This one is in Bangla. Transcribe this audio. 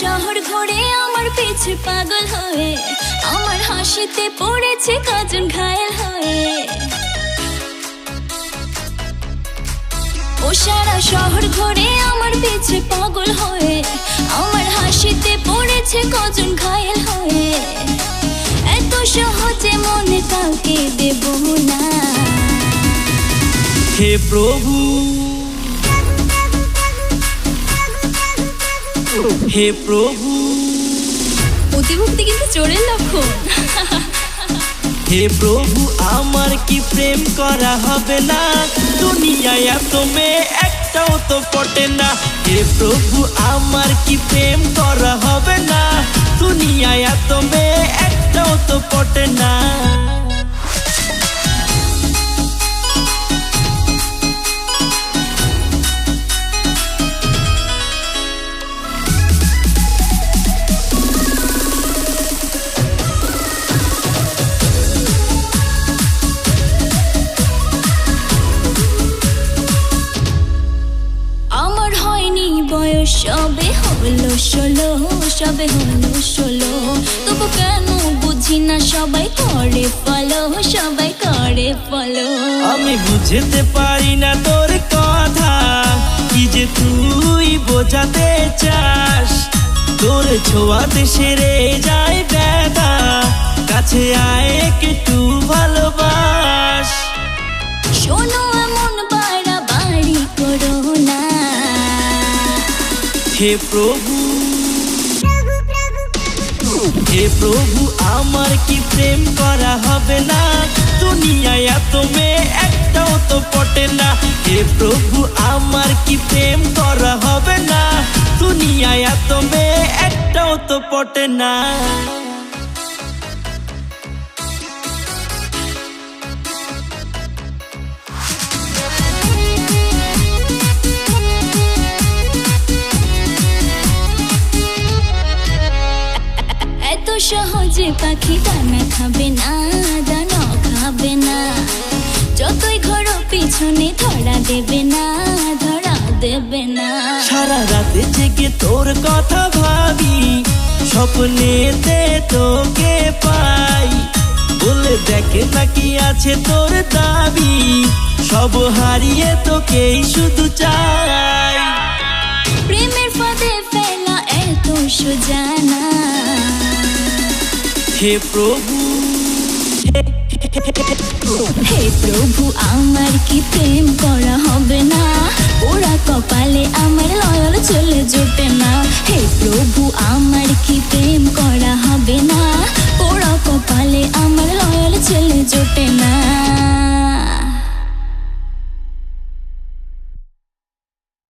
শহর ঘুরে আমার পিছে পাগল হয়ে, আমার হাসিতে পড়েছে কজন ঘায়েল হয়ে। ও সারা শহর ঘুরে আমার পিছে পাগল হয়ে, আমার হাসিতে পড়েছে কজন ঘায়েল হয়ে। এত সহজে মনে কাউকে দেব না। হে প্রভু, হে প্রভু, অতিভক্তি কিন্তু চোরের লক্ষণ। হে প্রভু, আমার কি প্রেম করা হবে না? দুনিয়ায় এত মেয়ে একটাও তো পটে না। হে প্রভু, আমার কি প্রেম করা হবে না? দুনিয়ায় এত মেয়ে একটাও তো পটে না। বয়স সবে হলো 16, সবে হলো 16, তবু কেন বুঝি না সবাই করে ফলো, সবাই করে ফলো। আমি বুঝতে পারি না তোর কথা, কি যে তুই বোঝাতে চাস। তোর ছোঁয়াতে সেরে যায় ব্যথা, কাছে আয় একটু ভালোবাস। শোনো এমন বাড়াবাড়ি করো না। হে প্রভু, হে প্রভু, আমার কি প্রেম করা হবে না? দুনিয়ায় এত মেয়ে একটাও তো পটে না। হে প্রভু, আমার কি প্রেম করা হবে না? দুনিয়ায় এত মেয়ে একটাও তো পটে না। এত সহজে পাখি দানা খাবে না, দানা খাবে না। যতই ঘোরো পিছনে ধরা দেবে না, ধরা দেবে না। সারা রাতে জেগে তোর কথা ভাবি, স্বপ্নেতে তোকে পাই। বলে দেখে নাকি আছে তোর দাবি, সব হারিয়ে তোকেই শুধু চাই। প্রেমের ফাঁদে ফেলা এত সোজা না। হে প্রভু, হে প্রভু, আমার কি প্রেম করা হবে না? ওরা কপালে আমার লয়াল চলে জোটে না। হে প্রভু,